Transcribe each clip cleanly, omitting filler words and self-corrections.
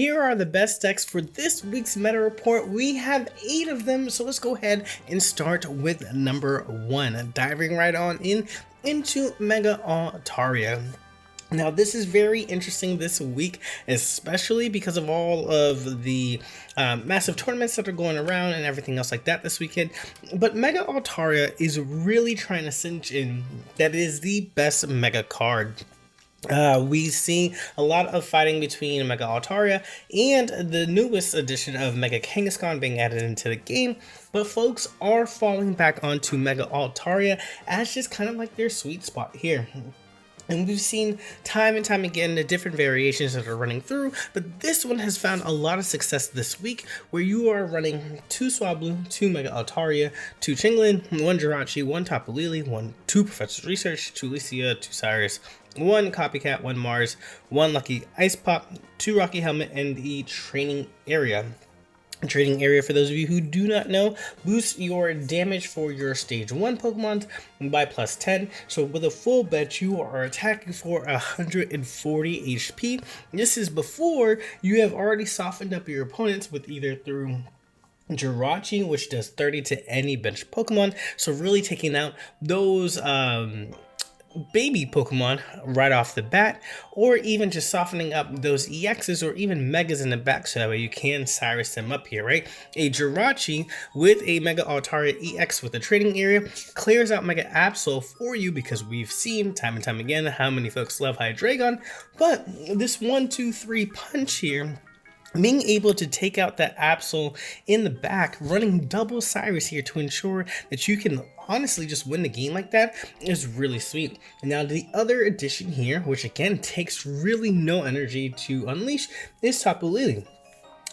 Here are the best decks for this week's meta report. We have 8 of them, so let's go ahead and start with number 1, diving right on into Mega Altaria. Now this is very interesting this week, especially because of all of the massive tournaments that are going around and everything else like that this weekend. But Mega Altaria is really trying to cinch in that it is the best Mega card. We see a lot of fighting between Mega Altaria and the newest edition of Mega Kangaskhan being added into the game, but folks are falling back onto Mega Altaria as just kind of like their sweet spot here. And we've seen time and time again the different variations that are running through, but this one has found a lot of success this week where you are running 2 Swablu, 2 Mega Altaria, 2 Chinglin, 1 Jirachi, 1 Tapu Lele, 2 Professor's Research, 2 Lucia, 2 Cyrus, 1 Copycat, 1 Mars, 1 Lucky Ice Pop, 2 Rocky Helmet, and the Training Area. Training Area, for those of you who do not know, boosts your damage for your stage 1 Pokemon by plus 10. So with a full bet, you are attacking for 140 HP. This is before you have already softened up your opponents with either through Jirachi, which does 30 to any bench Pokemon. So really taking out those baby Pokemon right off the bat, or even just softening up those EXs or even Megas in the back so that way you can Cyrus them up here, right? A Jirachi with a Mega Altaria EX with a Training Area clears out Mega Absol for you because we've seen time and time again how many folks love Hydreigon, but this 1-2-3 punch here, being able to take out that Absol in the back, running double Cyrus here to ensure that you can honestly just win the game like that is really sweet. Now the other addition here, which again takes really no energy to unleash, is Tapu Lele.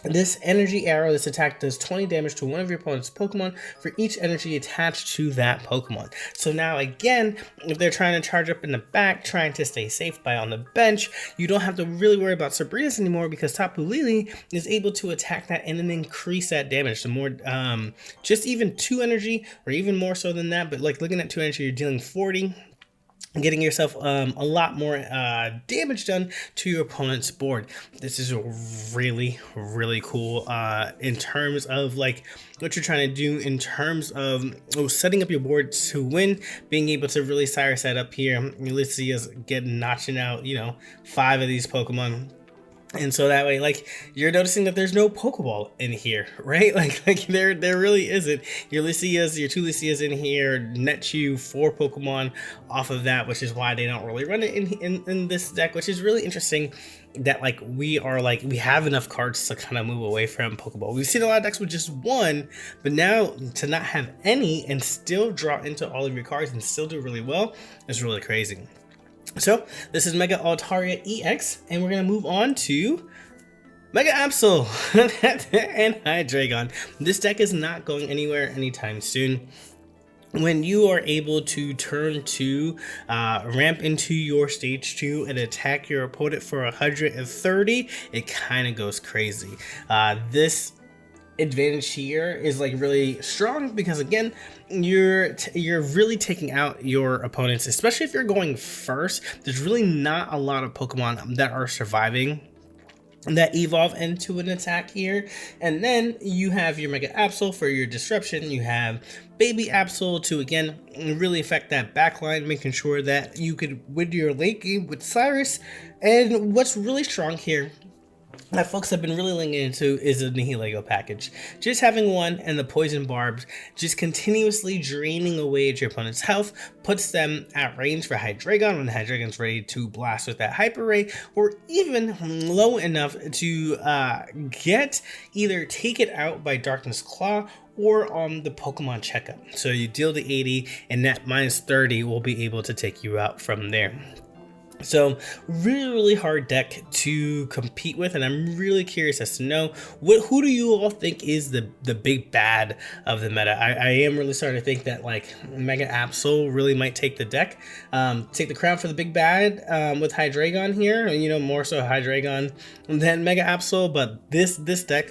This energy arrow, this attack does 20 damage to one of your opponent's Pokemon for each energy attached to that Pokemon. So now again, if they're trying to charge up in the back, trying to stay safe by on the bench, you don't have to really worry about Sabrina's anymore because Tapu Lele is able to attack that and then increase that damage. The more, just even 2 energy or even more so than that, but like looking at 2 energy, you're dealing 40. Getting yourself a lot more damage done to your opponent's board. This is really cool in terms of like what you're trying to do in terms of setting up your board to win, being able to really Cyrus that up here. Let's see us get notching out, 5 of these Pokemon. And so that way, like, you're noticing that there's no Pokeball in here, right? Like there really isn't. Your Lucias, your 2 Lucias in here net you 4 Pokemon off of that, which is why they don't really run it in this deck, which is really interesting that like we have enough cards to kind of move away from Pokeball. We've seen a lot of decks with just 1, but now to not have any and still draw into all of your cards and still do really well is really crazy. So this is Mega Altaria EX, and we're going to move on to Mega Absol and Hydreigon. This deck is not going anywhere anytime soon. When you are able to turn to ramp into your stage 2 and attack your opponent for 130, it kind of goes crazy. This advantage here is like really strong because again you're really taking out your opponents, especially if you're going first. There's really not a lot of Pokemon that are surviving that evolve into an attack here. And then you have your Mega Absol for your disruption. You have Baby Absol to again really affect that backline, making sure that you could win your late game with Cyrus. And what's really strong here that folks have been really linking into is the Nihilego package. Just having 1 and the poison barbs just continuously draining away at your opponent's health puts them at range for Hydreigon when Hydreigon's ready to blast with that Hyper Ray, or even low enough to take it out by Darkness Claw or on the Pokemon checkup. So you deal the 80 and that minus 30 will be able to take you out from there. So really hard deck to compete with, and I'm really curious as to know who do you all think is the big bad of the meta. I am really starting to think that like Mega Absol really might take the deck, take the crown for the big bad with Hydreigon here, more so Hydreigon than Mega Absol, but this deck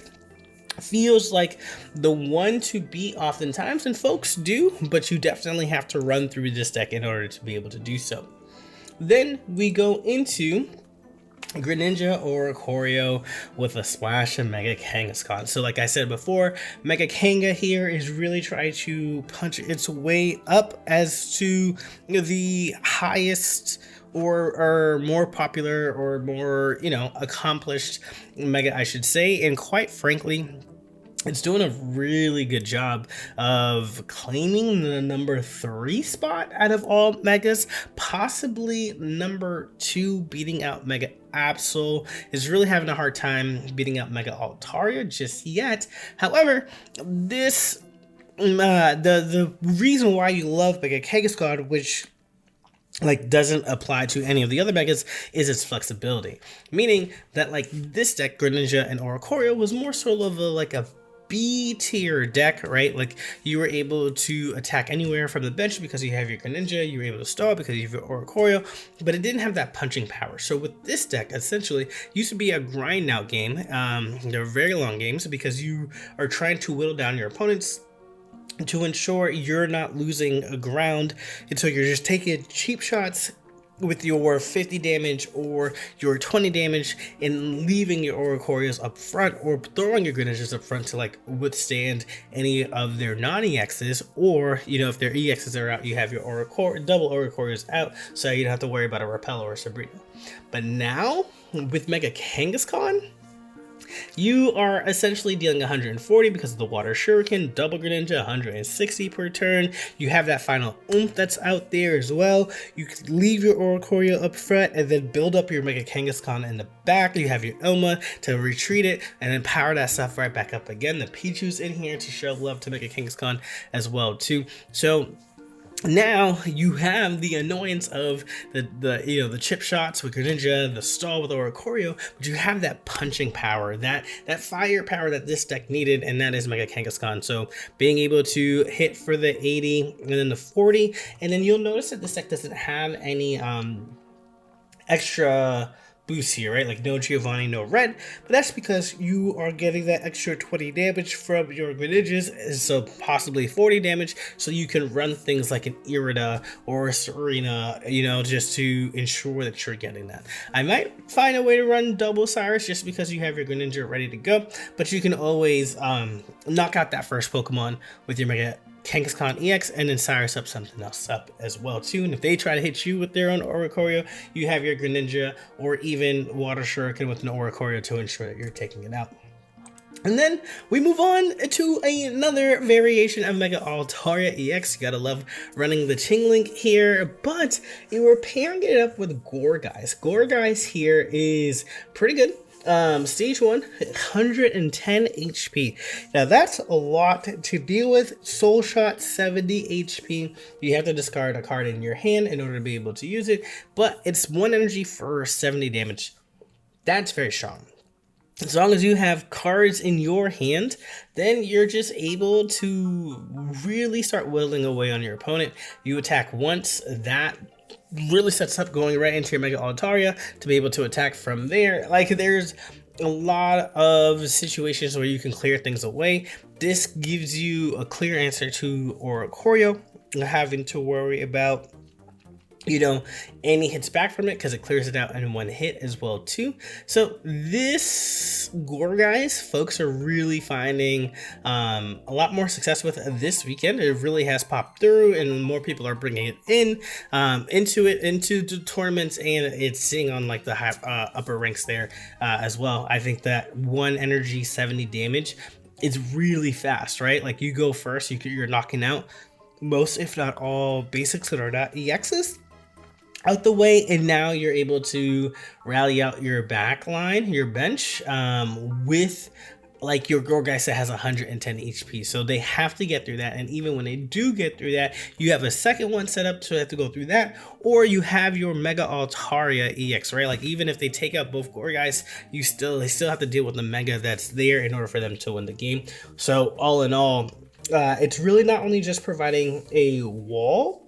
feels like the one to beat oftentimes, and folks do, but you definitely have to run through this deck in order to be able to do so. Then we go into Greninja or Choreo with a splash of Mega Kangaskhan. So like I said before, Mega Kanga here is really trying to punch its way up as to the highest or more popular or more, accomplished Mega, I should say. And quite frankly, it's doing a really good job of claiming the number 3 spot out of all Megas, possibly number 2, beating out Mega Absol. Is really having a hard time beating out Mega Altaria just yet. However, this the reason why you love Mega Kangaskhan, which doesn't apply to any of the other megas, is its flexibility, meaning that this deck, Greninja and Oricorio, was more sort of a B tier deck, right? Like you were able to attack anywhere from the bench because you have your Greninja, you were able to stall because you have your Oricorio, but it didn't have that punching power. So with this deck, essentially, used to be a grind out game. They're very long games because you are trying to whittle down your opponents to ensure you're not losing ground, and so you're just taking cheap shots with your 50 damage or your 20 damage and leaving your Oricorios up front, or throwing your Greninjas up front to withstand any of their non-EXs, or if their EXs are out, you have your double Oricorios out, so you don't have to worry about a Repel or a Sabrina. But now with Mega Kangaskhan, you are essentially dealing 140 because of the Water Shuriken, double Greninja, 160 per turn. You have that final oomph that's out there as well. You could leave your Oricorio up front and then build up your Mega Kangaskhan in the back. You have your Elma to retreat it and then power that stuff right back up again. The Pichu's in here to show love to Mega Kangaskhan as well too. So now you have the annoyance of the chip shots with Greninja, the stall with Oricorio, but you have that punching power, that fire power that this deck needed, and that is Mega Kangaskhan. So being able to hit for the 80 and then the 40, and then you'll notice that this deck doesn't have any extra boost here, right? Like no Giovanni, no red, but that's because you are getting that extra 20 damage from your Greninjas, so possibly 40 damage, so you can run things like an Irida or a Serena, just to ensure that you're getting that. I might find a way to run double Cyrus just because you have your Greninja ready to go, but you can always knock out that first Pokemon with your Mega Kangaskhan EX and then Cyrus up something else up as well too. And if they try to hit you with their own Oricorio, you have your Greninja or even Water Shuriken with an Oricorio to ensure that you're taking it out. And then we move on to another variation of Mega Altaria EX. You gotta love running the Ching-Link here, but you were pairing it up with Gourgeist. Gourgeist here is pretty good. Stage 1, 110 HP. Now that's a lot to deal with. Soul Shot, 70 HP. You have to discard a card in your hand in order to be able to use it, but it's 1 energy for 70 damage. That's very strong. As long as you have cards in your hand, then you're just able to really start whittling away on your opponent. You attack once, that really sets up going right into your Mega Altaria to be able to attack from there. There's a lot of situations where you can clear things away. This gives you a clear answer to Oricorio, having to worry about any hits back from it, because it clears it out in 1 hit as well too. So this Gourgeist, folks are really finding a lot more success with this weekend. It really has popped through, and more people are bringing it in into the tournaments, and it's seeing on the high, upper ranks there as well. I think that 1 energy 70 damage is really fast, right? You go first, you're knocking out most, if not all, basics that are not EXs out the way, and now you're able to rally out your back line, your bench, with your Gourgeist that has 110 HP. So they have to get through that, and even when they do get through that, you have a second one set up, so they have to go through that, or you have your Mega Altaria EX, right? Even if they take out both Gourgeist, they still have to deal with the Mega that's there in order for them to win the game. So all in all, it's really not only just providing a wall,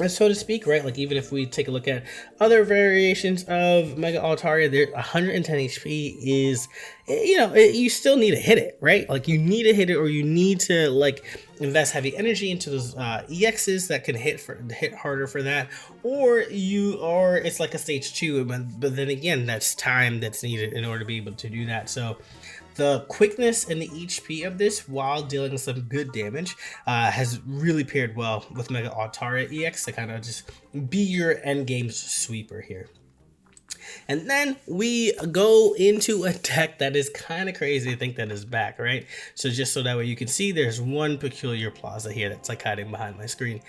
so to speak, right? Even if we take a look at other variations of Mega Altaria, there 110 HP is, you still need to hit it, right? You need to hit it, or you need to invest heavy energy into those EXs that can hit harder for that, or it's like a stage 2, but then again, that's time that's needed in order to be able to do that. So the quickness and the HP of this, while dealing some good damage, has really paired well with Mega Altaria EX to kind of just be your end game sweeper here. And then we go into a deck that is kind of crazy to think that is back, right? So just so that way you can see, there's one peculiar plaza here that's like hiding behind my screen.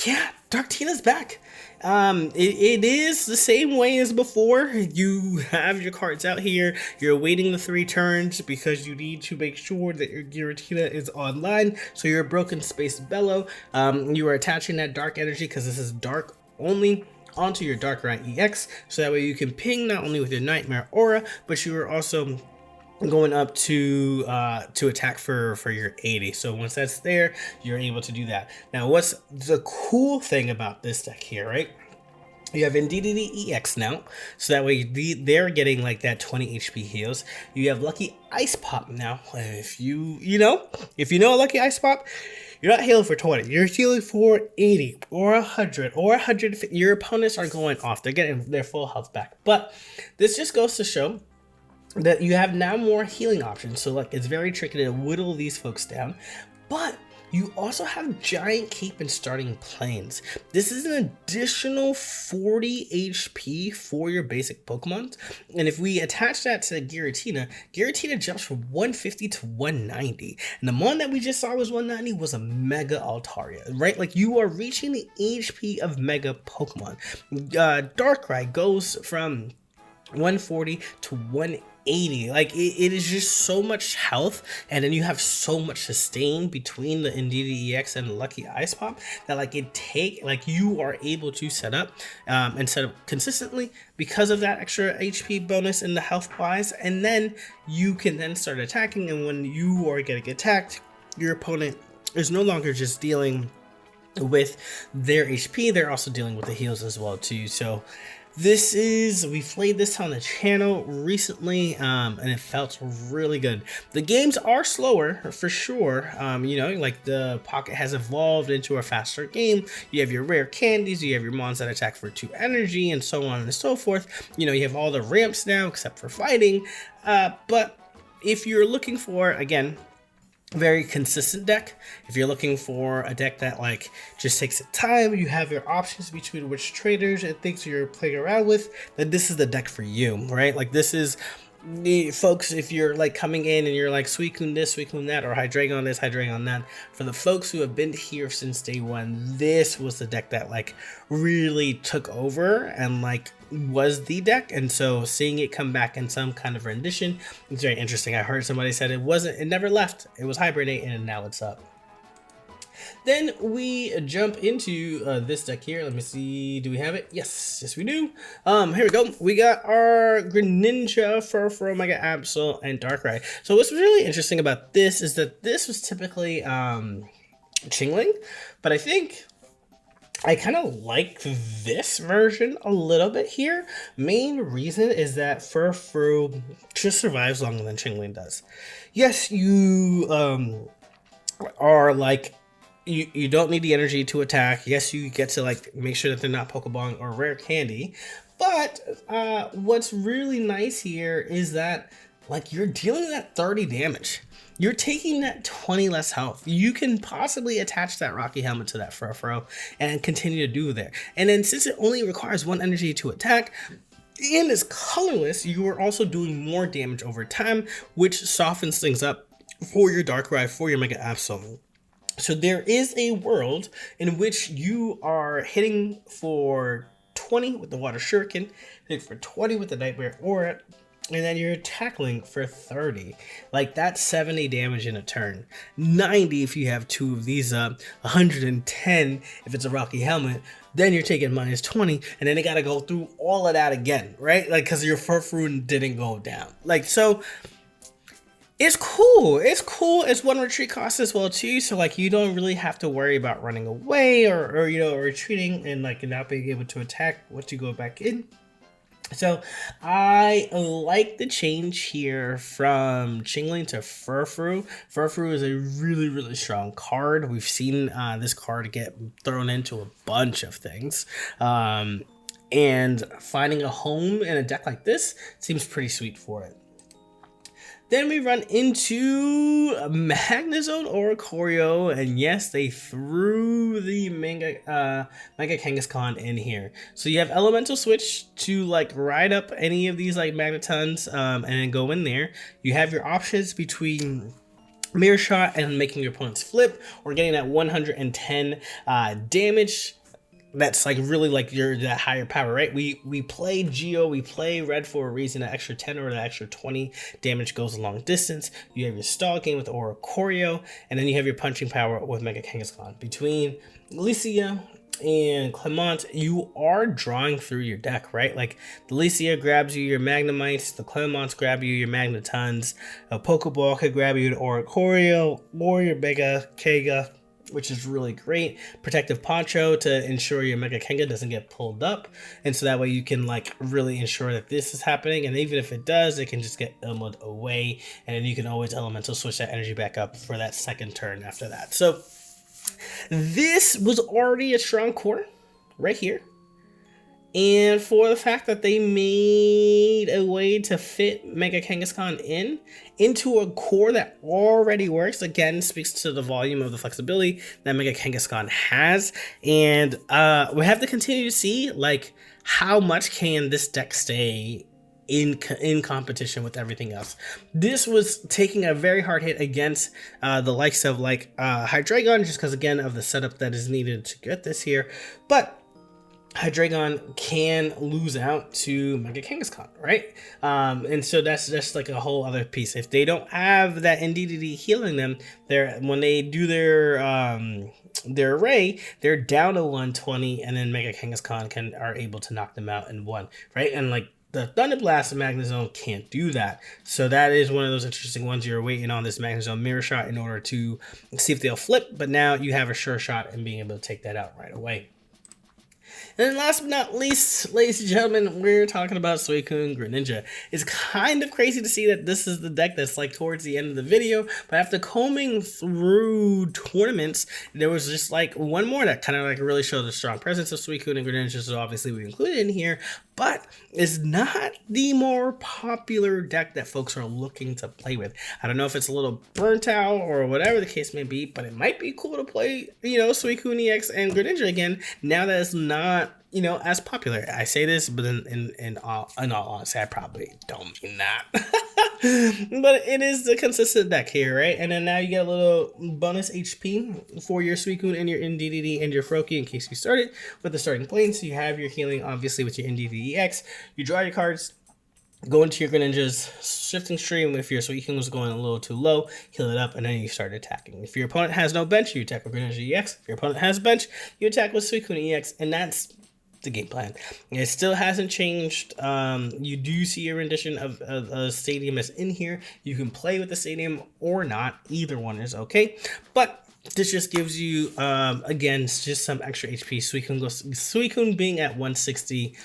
Yeah, Dark Tina's back. It is the same way as before. You have your cards out here. You're waiting the 3 turns because you need to make sure that your Giratina is online. So your Broken Space Bellow, you are attaching that dark energy because this is dark only onto your Darkrai EX. So that way you can ping not only with your Nightmare Aura, but you are also going up to attack for your 80. So once that's there, you're able to do that. Now, what's the cool thing about this deck here, right? You have Indeedee EX now, so that way they're getting like that 20 HP heals. You have Lucky Ice Pop now. If you know a Lucky Ice Pop, you're not healing for 20. You're healing for 80 or 100 or 150. Your opponents are going off. They're getting their full health back. But this just goes to show that you have now more healing options. So like, it's very tricky to whittle these folks down, but you also have Giant Cape and Starting Plains. This is an additional 40 HP for your basic Pokemon. And if we attach that to Giratina, Giratina jumps from 150 to 190. And the one that we just saw was 190 was a Mega Altaria, right? Like, you are reaching the HP of Mega Pokemon. Darkrai goes from 140 to 180. Like, it is just so much health, and then you have so much sustain between the Indeedee EX and the Lucky Ice Pop that you are able to set up and set up consistently because of that extra HP bonus in the health wise, and then you can then start attacking. And when you are getting attacked, your opponent is no longer just dealing with their HP, they're also dealing with the heals as well too. So we played this on the channel recently, and it felt really good. The games are slower for sure. Like the Pocket has evolved into a faster game. You have your rare candies, you have your mons that attack for 2 energy, and so on and so forth. You have all the ramps now except for fighting. But if you're looking for, again, very consistent deck, if you're looking for a deck that like just takes its time, you have your options between which traders and things you're playing around with, then this is the deck for you, right? Like, this is the folks, if you're like coming in and you're like Suicune this, Suicune that, or Hydreigon this, Hydreigon that, for the folks who have been here since day one, this was the deck that like really took over and like was the deck. And so seeing it come back in some kind of rendition, it's very interesting. I heard somebody said it never left, it was hibernating, and now it's up. Then we jump into this deck here. Let me see. Do we have it? Yes, we do. Here we go. We got our Greninja, Furfrou, Mega Absol, and Darkrai. So what's really interesting about this is that this was typically Chingling, but I think I kind of like this version a little bit here. Main reason is that Furfrou just survives longer than Chingling does. Yes, you are like, you don't need the energy to attack. Yes, you get to like make sure that they're not Pokeball or rare candy. But what's really nice here is that like you're dealing that 30 damage. You're taking that 20 less health. You can possibly attach that Rocky Helmet to that Furfrou and continue to do there. And then since it only requires 1 energy to attack, and is colorless, you are also doing more damage over time, which softens things up for your Darkrai, for your Mega Absol. So there is a world in which you are hitting for 20 with the Water Shuriken, hitting for 20 with the Nightmare Aura, and then you're tackling for 30. Like, that's 70 damage in a turn. 90 if you have 2 of these up, 110 if it's a Rocky Helmet. Then you're taking minus 20, and then they gotta go through all of that again, right? Like, because your Furfrou didn't go down. Like, so it's cool. It's cool. It's 1 retreat cost as well too. So like, you don't really have to worry about running away or retreating and like not being able to attack once you go back in. So I like the change here from Chingling to Furfru. Furfru is a really, really strong card. We've seen this card get thrown into a bunch of things. And finding a home in a deck like this seems pretty sweet for it. Then we run into Magnezone Oricorio, and yes, they threw the Mega Kangaskhan in here. So you have Elemental Switch to like ride up any of these like Magnetons and then go in there. You have your options between Mirror Shot and making your opponents flip, or getting that 110 damage. That's like really like that higher power, right? We play Geo, we play Red for a reason. That extra 10 or that extra 20 damage goes a long distance. You have your stalking with Oricorio, and then you have your punching power with Mega Kangaskhan. Between Licia and Clement, you are drawing through your deck, right? Like the Licia grabs you your Magnemites, the Clements grab you your Magnetons, a Pokeball could grab you an Oricorio or your Mega Kanga, which is really great. Protective Poncho to ensure your Mega Kanga doesn't get pulled up, and so that way you can like really ensure that this is happening, and even if it does, it can just get Ilmoed away, and then you can always Elemental Switch that energy back up for that second turn after that. So this was already a strong core right here. And for the fact that they made a way to fit Mega Kangaskhan into a core that already works, again, speaks to the volume of the flexibility that Mega Kangaskhan has. And we have to continue to see like how much can this deck stay in competition with everything else. This was taking a very hard hit against the likes of like Hydreigon, just because again of the setup that is needed to get this here. But Hydreigon can lose out to Mega Kangaskhan, right? And so that's just like a whole other piece. If they don't have that NDDD healing them, when they do their array, they're down to 120, and then Mega Kangaskhan are able to knock them out in one, right? And like the Thunder Blast of Magnezone can't do that. So that is one of those interesting ones. You're waiting on this Magnezone Mirror Shot in order to see if they'll flip, but now you have a sure shot in being able to take that out right away. And then last but not least, ladies and gentlemen, we're talking about Suicune Greninja. It's kind of crazy to see that this is the deck that's like towards the end of the video, but after combing through tournaments, there was just like one more that kind of like really showed the strong presence of Suicune and Greninja, so obviously we included in here, but it's not the more popular deck that folks are looking to play with. I don't know if it's a little burnt out or whatever the case may be, but it might be cool to play, Suicune EX and Greninja again, now that it's not, as popular. I say this, but in all honesty, I probably don't mean that. But it is the consistent deck here, right? And then now you get a little bonus HP for your Suicune and your NDDD and your Froakie in case you started with the starting plane. So you have your healing, obviously, with your NDDD EX. You draw your cards, go into your Greninja's shifting stream. If your Suicune was going a little too low, heal it up, and then you start attacking. If your opponent has no bench, you attack with Greninja EX. If your opponent has bench, you attack with Suicune EX, and that's the game plan. It still hasn't changed. You do see a rendition of a stadium is in here. You can play with the stadium or not. Either one is okay. But this just gives you, again, just some extra HP. Suicune being at 160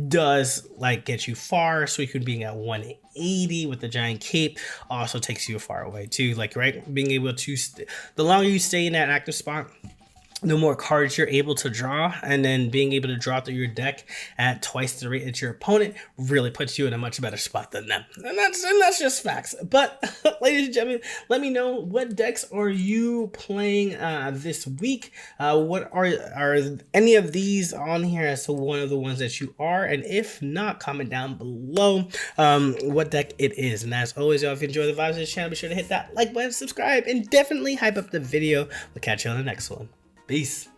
does like get you far. Suicune being at 180 with the giant cape also takes you far away too. Like, right, being able to, the longer you stay in that active spot, the more cards you're able to draw, and then being able to draw through your deck at twice the rate as your opponent really puts you in a much better spot than them. And that's just facts. But ladies and gentlemen, let me know, what decks are you playing this week? What are any of these on here as to one of the ones that you are? And if not, comment down below what deck it is. And as always, y'all, if you enjoy the vibes of this channel, be sure to hit that like button, subscribe, and definitely hype up the video. We'll catch you on the next one. Peace.